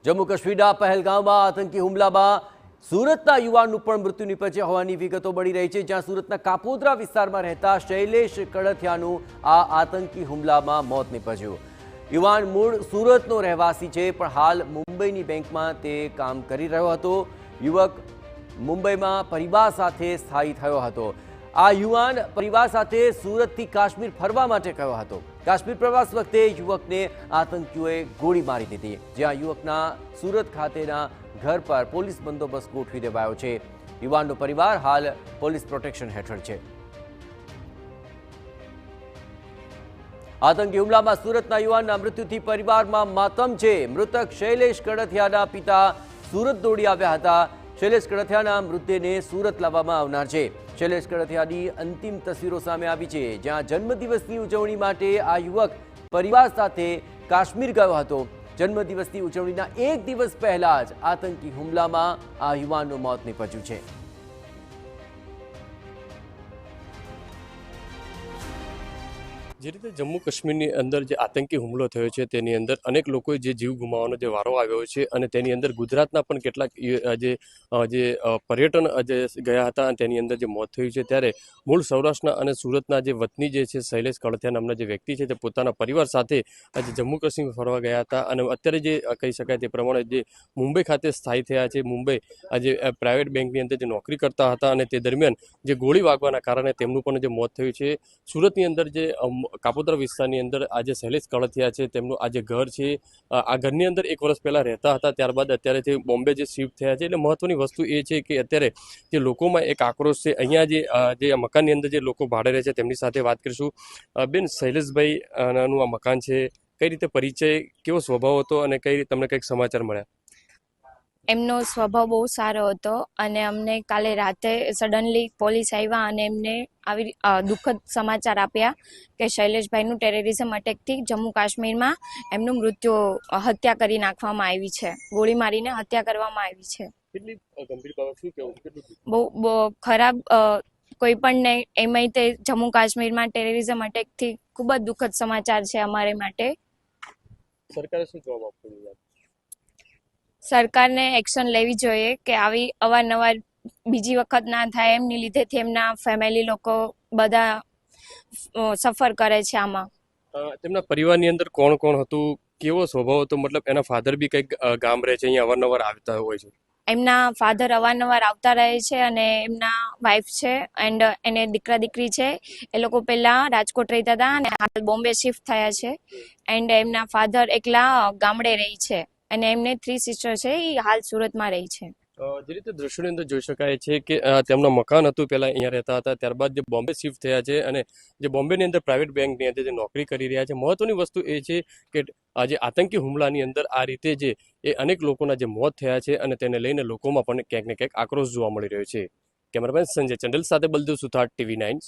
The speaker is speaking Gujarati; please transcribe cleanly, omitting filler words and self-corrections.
જમ્મુ કાશ્મીરના પહેલગામમાં આતંકી હુમલામાં સુરતના યુવાનનું પણ મૃત્યુ નિપજ્યા હોવાની વિગતો મળી રહી છે, જ્યાં સુરતના કાપોદ્રા વિસ્તારમાં રહેતા શૈલેષ કડથિયાનું આ આતંકી હુમલામાં મોત નિપજ્યું। યુવાન મૂળ સુરતનો રહેવાસી છે, પણ હાલ મુંબઈની બેંકમાં તે કામ કરી રહ્યો હતો। યુવક મુંબઈમાં પરિવાર સાથે સ્થાયી થયો હતો। આ યુવાન પરિવાર સાથે સુરતથી કાશ્મીર ફરવા માટે ગયો હતો। કાશ્મીર પ્રવાસ વખતે યુવકને આતંકીઓએ ગોળી મારી દીધી, જ્યાં યુવકના સુરત ખાતેના ઘર પર પોલીસ બંદોબસ્ત ગોઠવી દેવાયો છે। યુવાનનો પરિવાર હાલ પોલીસ પ્રોટેક્શન હેઠળ છે। આતંકી હુમલામાં સુરતના યુવાનના મૃત્યુથી પરિવારમાં માતમ છે। મૃતક શૈલેષ કડથિયાના પિતા સુરત દોડી આવ્યા હતા। શૈલેષ કડથિયાના મૃતદેહને સુરત લાવવામાં આવનાર છે। શૈલેષ કડથિયાની અંતિમ તસવીરો સામે આવી છે, જ્યાં જન્મદિવસની ઉજવણી માટે આ યુવક પરિવાર સાથે કાશ્મીર ગયો હતો। જન્મદિવસની ઉજવણીના એક દિવસ પહેલા જ આતંકી હુમલામાં આ યુવાનનું મોત નિપજ્યું છે। જે રીતે જમ્મુ કાશ્મીરની અંદર જે આતંકી હુમલો થયો છે તેની અંદર અનેક લોકોએ જે જીવ ગુમાવવાનો જે વારો આવ્યો છે, અને તેની અંદર ગુજરાતના પણ કેટલાક જે પર્યટન જે ગયા હતા અને તેની અંદર જે મોત થયું છે, ત્યારે મૂળ સૌરાષ્ટ્રના અને સુરતના જે વતની જે છે શૈલેષ કડથિયા નામના જે વ્યક્તિ છે, તે પોતાના પરિવાર સાથે આજે જમ્મુ કાશ્મીર ફરવા ગયા હતા। અને અત્યારે જે કહી શકાય તે પ્રમાણે જે મુંબઈ ખાતે સ્થાયી થયા છે। મુંબઈ આજે પ્રાઇવેટ બેંકની અંદર જે નોકરી કરતા હતા, અને તે દરમિયાન જે ગોળી વાગવાના કારણે તેમનું પણ જે મોત થયું છે। સુરતની અંદર જે કાપોદ્રા વિસ્તારની અંદર આજે શૈલેષ કડથિયા છે, તેમનું આ જે ઘર છે, આ ઘરની અંદર 1 વર્ષ પહેલાં રહેતા હતા। ત્યારબાદ અત્યારે તે બોમ્બે જે શિફ્ટ થયા છે। એટલે મહત્વની વસ્તુ એ છે કે અત્યારે જે લોકોમાં એક આક્રોશ છે। અહીંયા જે મકાનની અંદર જે લોકો ભાડે રહે છે તેમની સાથે વાત કરીશું। બેન, શૈલેષભાઈ નું આ મકાન છે, કઈ રીતે પરિચય, કેવો સ્વભાવ હતો અને કઈ તમને કંઈક સમાચાર મળ્યા? એમનો સ્વભાવ બહુ સારો હતો, અને અમને કાલે રાતે સડનલી પોલીસ આવ્યા અને એમને આવી દુઃખદ સમાચાર આપ્યા કે શૈલેષભાઈનું ટેરરિઝમ અટેકથી જમ્મુ કાશ્મીરમાં એમનું હત્યા કરી નાખવામાં આવી છે। ગોળી મારીને હત્યા કરવામાં આવી છે। કેટલી ગંભીર બાબત, શું કહેવું? કેટલું બહુ ખરાબ, કોઈ પણ નહીં, એમાંય તે જમ્મુ કાશ્મીરમાં ટેરરિઝમ અટેકથી ખૂબ જ દુઃખદ સમાચાર છે અમારે માટે। સરકારે શું જવાબ આપવો જોઈએ? સરકારને એક્શન લેવી જોઈએ કે આવી અવારનવાર બીજી વખત ના થાય। એમની લીધેથી એમના ફેમિલી લોકો બધા સફર કરે છે આમાં। તેમના પરિવારની અંદર કોણ કોણ હતું, કેવો સ્વભાવ હતો? મતલબ એના ફાધર બી કંઈક ગામ રહે છે, અહીંયા અવારનવાર આવતા હોય છે? એમના ફાધર અવારનવાર આવતા રહે છે, અને એમના વાઈફ છે એન્ડ એને દીકરા દીકરી છે। એ લોકો પહેલા રાજકોટ રહેતા હતા અને હાલ બોમ્બે શિફ્ટ થયા છે, એન્ડ એમના ફાધર એકલા ગામડે રહી છે, અને એમને 3 સિસ્ટર છે, એ હાલ સુરતમાં રહી છે। જે રીતે દ્રશ્યોની અંદર જોઈ શકાય છે કે તેમનું મકાન હતું, પહેલા અહીંયા રહેતા હતા, ત્યારબાદ જે બોમ્બે શિફ્ટ થયા છે, અને જે બોમ્બેની અંદર પ્રાઇવેટ બેંકની અંદર જે નોકરી કરી રહ્યા છે। મહત્વની વસ્તુ એ છે કે આજે આતંકી હુમલાની અંદર આ રીતે જે અનેક લોકોના જે મોત થયા છે, અને તેને લઈને લોકોમાં પણ ક્યાંક ને ક્યાંક આક્રોશ જોવા મળી રહ્યો છે। કેમેરામેન સંજય ચંડલ સાથે બલદેવ સુથાર, TV9